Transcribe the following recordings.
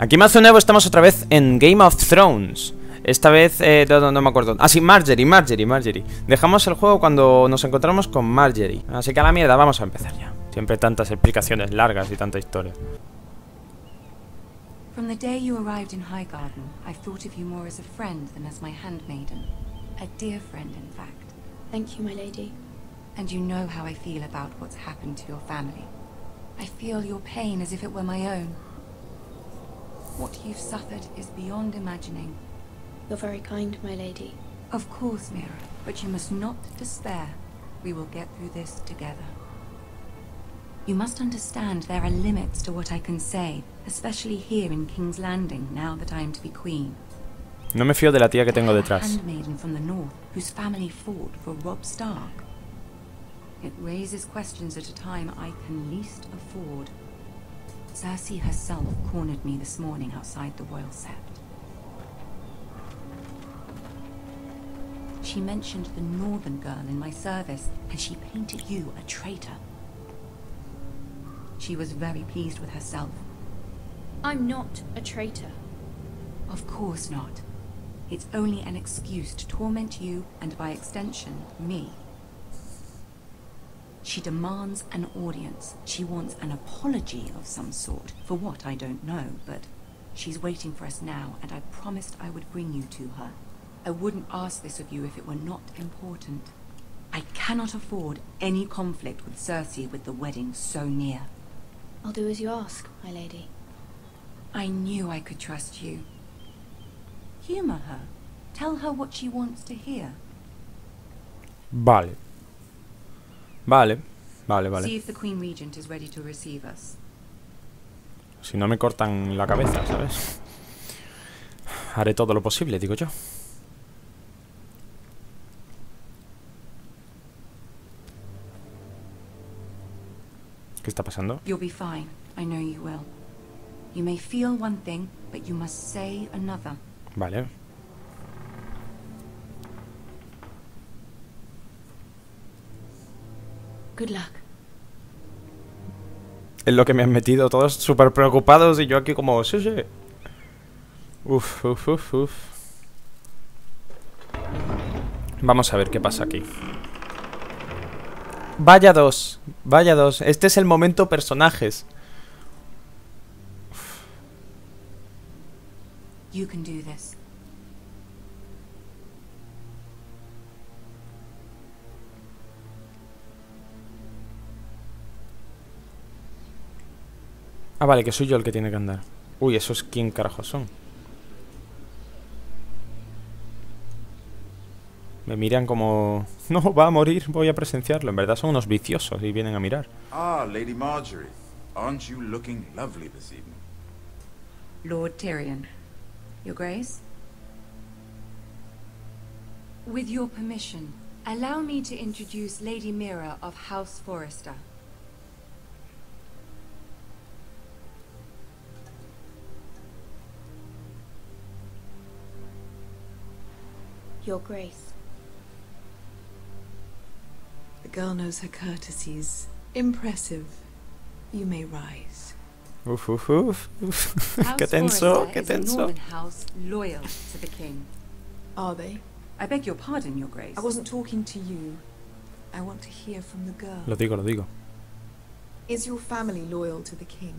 Aquí Mazu nuevo, estamos otra vez en Game of Thrones. Esta vez, no me acuerdo. Ah, sí, Marjorie. Dejamos el juego cuando nos encontramos con Marjorie. Así que a la mierda, vamos a empezar ya. Siempre tantas explicaciones largas y tanta historia. From the day you arrived in Highgarden, I've thought of you more as a friend than as my handmaiden. A dear friend, in fact. Thank you, my lady. And you know how I feel about what's happened to your family. I feel your pain as if it were my own. What you've suffered is beyond imagining. You're very kind, my lady. Of course, Mira, but you must not despair. We will get through this together. You must understand there are limits to what I can say, especially here in King's Landing, now that I am to be queen. No me fío de la tía que tengo detrás. A handmaiden from the north, whose family fought for Robb Stark. It raises questions at a time I can least afford. Cersei herself cornered me this morning outside the Royal Sept. She mentioned the northern girl in my service, and she painted you a traitor. She was very pleased with herself. I'm not a traitor. Of course not. It's only an excuse to torment you, and by extension, me. She demands an audience. She wants an apology of some sort, for what I don't know, but she's waiting for us now, and I promised I would bring you to her. I wouldn't ask this of you if it were not important. I cannot afford any conflict with Cersei with the wedding so near. I'll do as you ask, my lady. I knew I could trust you. Humor her. Tell her what she wants to hear. Vale. See if the Queen Regent is ready to receive us. Si no me cortan la cabeza, ¿sabes? Haré todo lo posible, digo yo. ¿Qué está pasando? You'll be fine. I know you will. You may feel one thing, but you must say another. Vale. Good luck. Es lo que me han metido, todos súper preocupados y yo aquí como... Sí. Uf. Vamos a ver qué pasa aquí. Vaya dos. Este es el momento personajes. You can do this. Ah, vale, que soy yo el que tiene que andar. Uy, ¿esos quién carajos son? Me miran como... No, va a morir, voy a presenciarlo. En verdad son unos viciosos y vienen a mirar. Ah, Lady Marjorie. Aren't you looking lovely this evening? Lord Tyrion. Your Grace? With your permission, allow me to introduce Lady Mira of House Forrester. Your Grace. The girl knows her courtesies. Impressive. You may rise. Uf. Qué tenso, qué tenso. House loyal to the king. Are they? I beg your pardon, Your Grace. I wasn't talking to you. I want to hear from the girl. Lo digo. Is your family loyal to the king?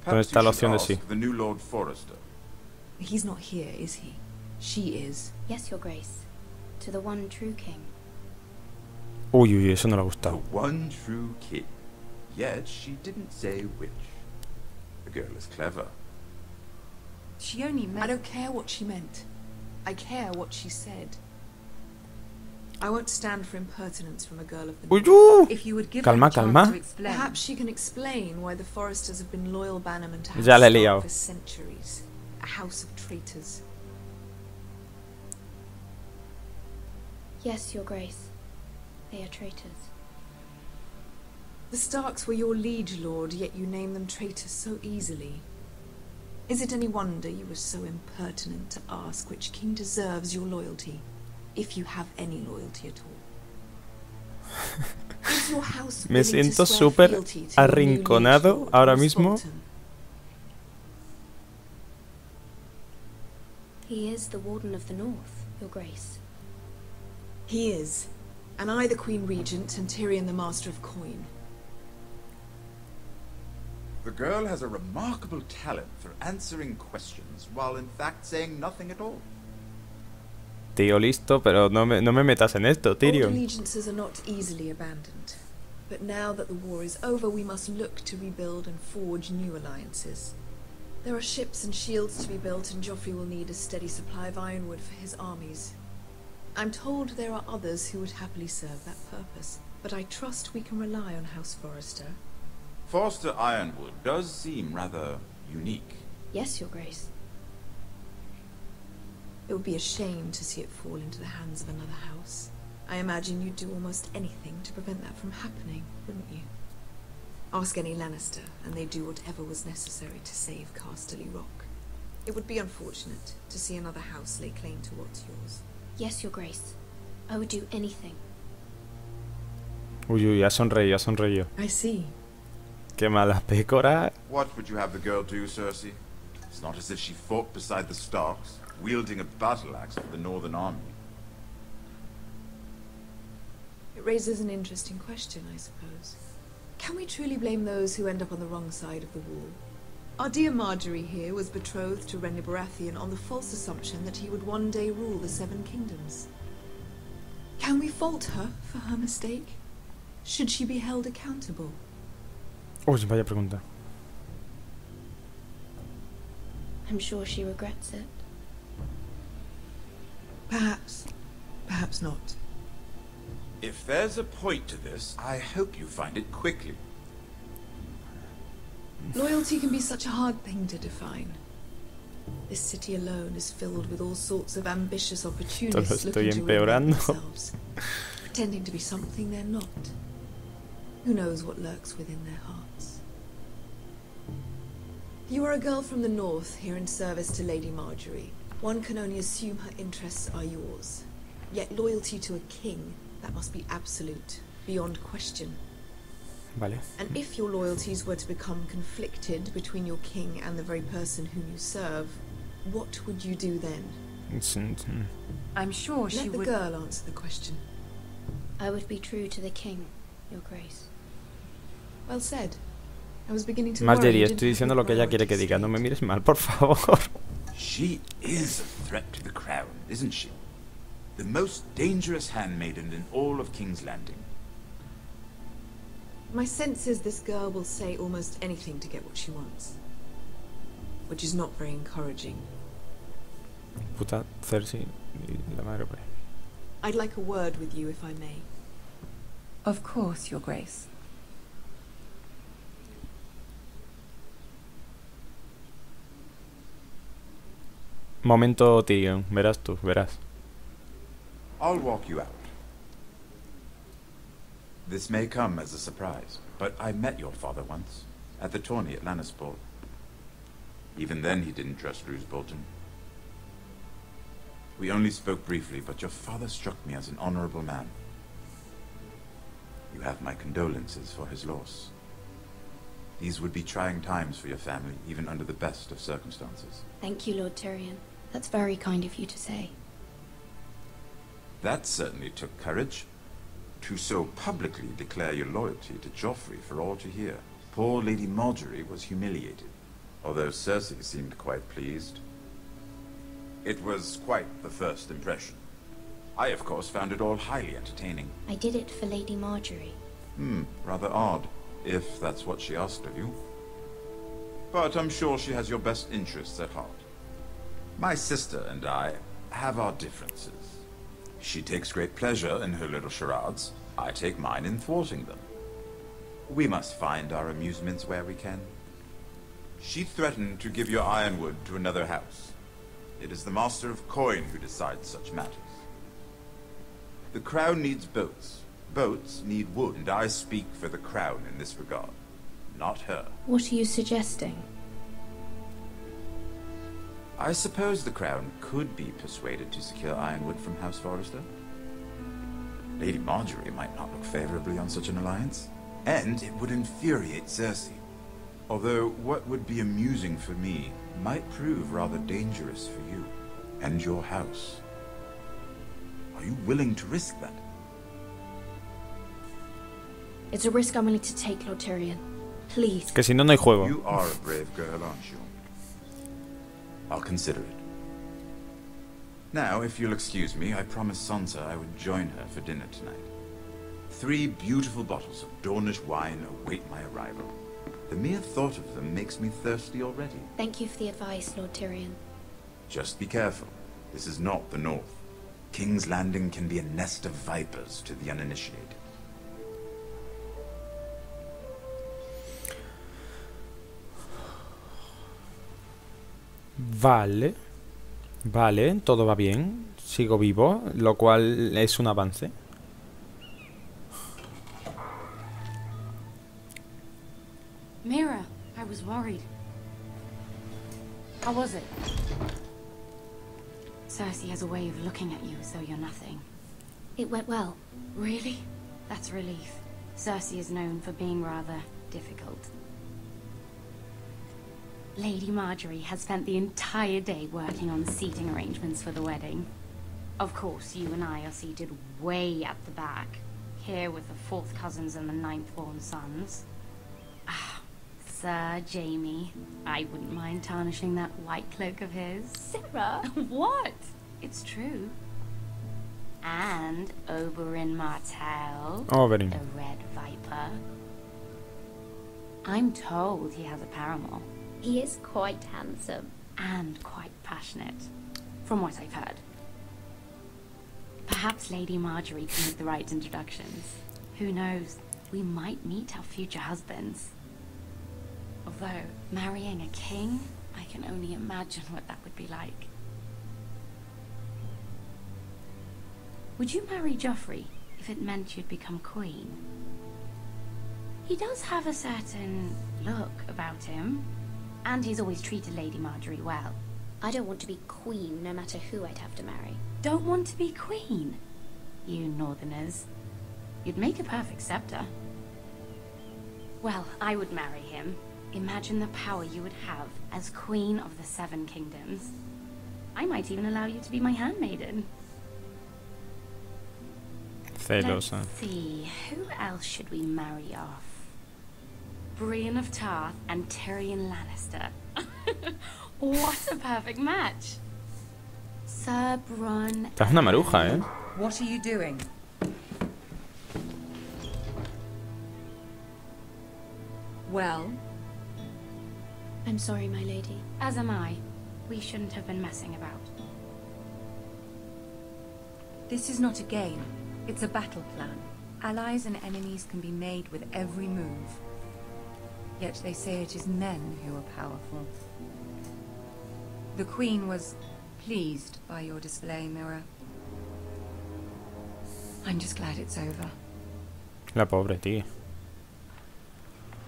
¿Dónde está la opción de sí? The new Lord Forrester. He's not here, is he? She is. Yes, Your Grace. To the one true king. Uy, eso no le ha The gustado. one true king. Yet she didn't say which. The girl is clever. She only meant... I don't care what she meant. I care what she said. I won't stand for impertinence from a girl of the north. If you would give Calma, her a chance calma. to explain. Perhaps she can explain why the Forresters have been loyal bannermen to House Ya le he Stark liado. for centuries. A house of traitors. Yes, Your Grace. They are traitors. The Starks were your liege lord, yet you name them traitors so easily. Is it any wonder you were so impertinent to ask which king deserves your loyalty, if you have any loyalty at all? Is your house Me willing to siento swear súper fealty to your new liege arrinconado lord, ahora Roose mismo. Bolton? He is the Warden of the North, Your Grace. He is. And I the Queen Regent and Tyrion the Master of Coin. The girl has a remarkable talent for answering questions while in fact saying nothing at all. Tío listo, pero no me metas en esto, Old Tyrion. allegiances are not easily abandoned. But now that the war is over, we must look to rebuild and forge new alliances. There are ships and shields to be built, and Joffrey will need a steady supply of ironwood for his armies. I'm told there are others who would happily serve that purpose, but I trust we can rely on House Forrester. Forrester Ironwood does seem rather unique. Yes, Your Grace. It would be a shame to see it fall into the hands of another house. I imagine you'd do almost anything to prevent that from happening, wouldn't you? Ask any Lannister, and they'd do whatever was necessary to save Casterly Rock. It would be unfortunate to see another house lay claim to what's yours. Yes, Your Grace. I would do anything. Uy, uy, ha sonreído, ha sonreído. I see. Qué mala pécora. What would you have the girl do, Cersei? It's not as if she fought beside the Starks, wielding a battle axe for the Northern Army. It raises an interesting question, I suppose. Can we truly blame those who end up on the wrong side of the wall? Our dear Marjorie here was betrothed to Renly Baratheon on the false assumption that he would one day rule the Seven Kingdoms. Can we fault her for her mistake? Should she be held accountable? Uy, vaya pregunta. I'm sure she regrets it. Perhaps. Perhaps not. If there's a point to this, I hope you find it quickly. Loyalty can be such a hard thing to define. This city alone is filled with all sorts of ambitious opportunists looking to reinvent themselves, pretending to be something they're not. Who knows what lurks within their hearts? You are a girl from the north, here in service to Lady Marjorie. One can only assume her interests are yours. Yet loyalty to a king, that must be absolute, beyond question. Vale. And if your loyalties were to become conflicted between your king and the very person whom you serve, what would you do then? I'm sure she Let the would... girl answer the question. I would be true to the king, Your Grace. Well said. I was beginning to Marjorie, worry you estoy didn't diciendo have lo que ella quiere que priorities diga. No me straight. mires mal, por favor. She is a threat to the crown, isn't she? The most dangerous handmaiden in all of King's Landing. My sense is this girl will say almost anything to get what she wants. Which is not very encouraging. Puta Cersei y la madre por ahí. I'd like a word with you, if I may. Of course, Your Grace. Momento Tyrion, verás tú, verás. I'll walk you out. This may come as a surprise, but I met your father once, at the tourney at Lannisport. Even then he didn't trust Roose Bolton. We only spoke briefly, but your father struck me as an honorable man. You have my condolences for his loss. These would be trying times for your family, even under the best of circumstances. Thank you, Lord Tyrion. That's very kind of you to say. That certainly took courage. To so publicly declare your loyalty to Joffrey for all to hear. Poor Lady Marjorie was humiliated, although Cersei seemed quite pleased. It was quite the first impression. I, of course, found it all highly entertaining. I did it for Lady Marjorie. Rather odd, if that's what she asked of you. But I'm sure she has your best interests at heart. My sister and I have our differences. She takes great pleasure in her little charades. I take mine in thwarting them. We must find our amusements where we can. She threatened to give your ironwood to another house. It is the Master of Coin who decides such matters. The crown needs boats. Boats need wood, and I speak for the crown in this regard, not her. What are you suggesting? I suppose the crown could be persuaded to secure ironwood from House Forrester. Lady Marjorie might not look favorably on such an alliance, and it would infuriate Cersei. Although what would be amusing for me might prove rather dangerous for you. and your house. Are you willing to risk that? It's a risk I'm willing to take, Lord Tyrion. Please. Que si no, no hay juego. You are a brave girl, aren't you? I'll consider it. Now, if you'll excuse me, I promised Sansa I would join her for dinner tonight. 3 beautiful bottles of Dornish wine await my arrival. The mere thought of them makes me thirsty already. Thank you for the advice, Lord Tyrion. Just be careful. This is not the North. King's Landing can be a nest of vipers to the uninitiated. Vale. Vale, todo va bien. Sigo vivo, lo cual es un avance. Mira, I was worried. How was it? Cersei has a way of looking at you as though you're nothing. It went well. Really? That's a relief. Cersei is known for being rather difficult. Lady Marjorie has spent the entire day working on the seating arrangements for the wedding. Of course, you and I are seated way at the back, here with the 4th cousins and the 9th-born sons. Ah, Sir Jaime, I wouldn't mind tarnishing that white cloak of his. Sarah! What? It's true. And Oberyn Martell, Oberyn. a red viper. I'm told he has a paramour. He is quite handsome. And quite passionate, from what I've heard. Perhaps Lady Marjorie can make the right introductions. Who knows, we might meet our future husbands. Although, marrying a king, I can only imagine what that would be like. Would you marry Joffrey if it meant you'd become queen? He does have a certain look about him, and he's always treated Lady Marjorie well. I don't want to be queen no matter who I'd have to marry. Don't want to be queen? You northerners. You'd make a perfect scepter. Well, I would marry him. Imagine the power you would have as Queen of the 7 Kingdoms. I might even allow you to be my handmaiden. Celosa. Let's see, who else should we marry off? Brienne of Tarth and Tyrion Lannister. What a perfect match! Sir Bronn. Estás una maruja, ¿eh? What are you doing? Well, I'm sorry, my lady. As am I. We shouldn't have been messing about. This is not a game. It's a battle plan. Allies and enemies can be made with every move. Yet they say it is men who are powerful. The Queen was pleased by your display, Mira. I'm just glad it's over. La pobre tía.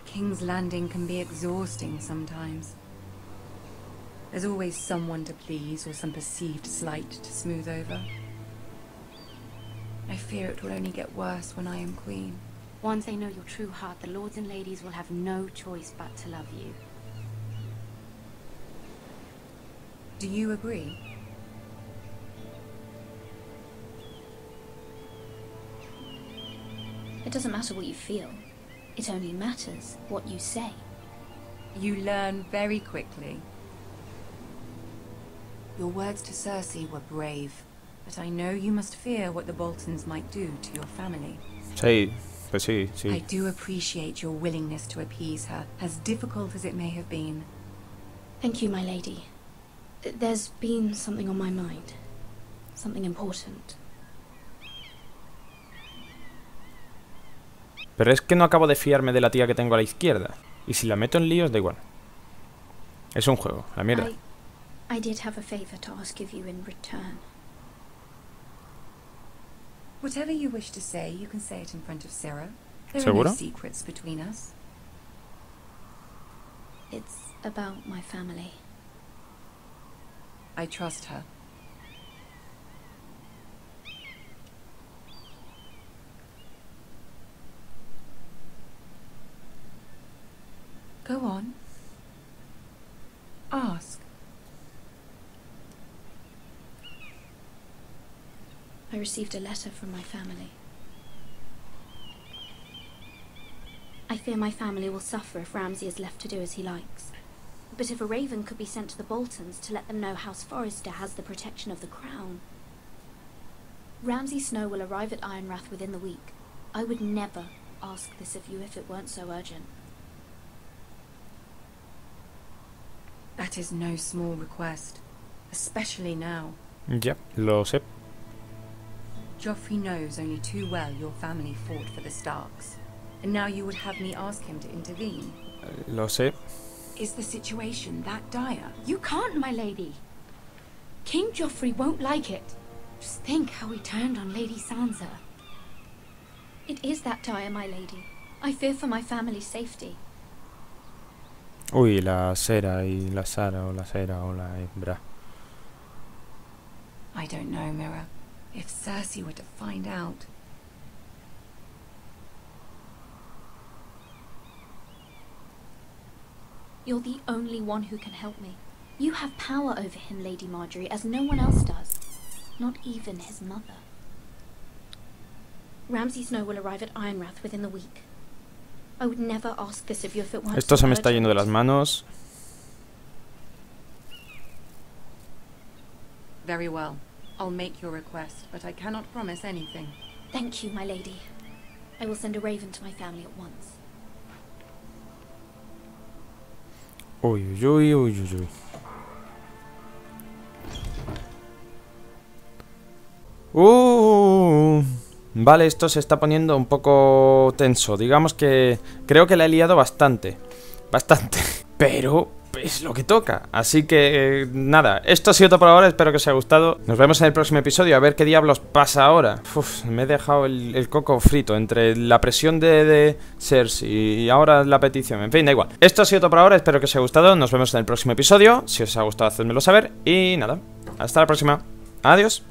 King's Landing can be exhausting sometimes. There's always someone to please or some perceived slight to smooth over. I fear it will only get worse when I am queen. Once they know your true heart, the lords and ladies will have no choice but to love you. Do you agree? It doesn't matter what you feel. It only matters what you say. You learn very quickly. Your words to Cersei were brave, but I know you must fear what the Boltons might do to your family. Sí, pues sí, sí. I do appreciate your willingness to appease her, as difficult as it may have been. Thank you, my lady. There's been something on my mind. Something important. Pero es que no acabo de fiarme de la tía que tengo a la izquierda. Y si la meto en líos, da igual. Es un juego, la mierda. I did have a favor to ask of you in return. Whatever you wish to say, you can say it in front of Sarah. There are ¿Seguro? no secrets between us. It's about my family. I trust her. Go on. Ask. I received a letter from my family. I fear my family will suffer if Ramsay is left to do as he likes. But if a raven could be sent to the Boltons to let them know House Forrester has the protection of the crown. Ramsay Snow will arrive at Ironrath within the week. I would never ask this of you if it weren't so urgent. That is no small request, especially now. Ya, lo sé. Joffrey knows only too well your family fought for the Starks, and now you would have me ask him to intervene. Lo sé. Is the situation that dire? You can't, my lady. King Joffrey won't like it. Just think how he turned on Lady Sansa. It is that dire, my lady. I fear for my family's safety. Uy, la Sera y la Sara o la Sera o la hembra. I don't know, Mira. If Cersei were to find out... You're the only one who can help me. You have power over him, Lady Marjorie, as no one else does. Not even his mother. Ramsay Snow will arrive at Ironrath within the week. I would never ask this of you if it weren't Esto so se me está urgent. yendo de las manos. Very well. I'll make your request, but I cannot promise anything. Thank you, my lady. I will send a raven to my family at once. Uy, uy, uy, uy, uy. Vale, esto se está poniendo un poco tenso. Digamos que creo que la he liado bastante. Bastante. Pero es lo que toca. Así que nada, esto ha sido todo por ahora. Espero que os haya gustado. Nos vemos en el próximo episodio. A ver qué diablos pasa ahora. Uf, me he dejado el coco frito entre la presión de Cersei y ahora la petición. En fin, da igual. Esto ha sido todo por ahora. Espero que os haya gustado. Nos vemos en el próximo episodio. Si os ha gustado, hacedmelo saber. Y nada, hasta la próxima. Adiós.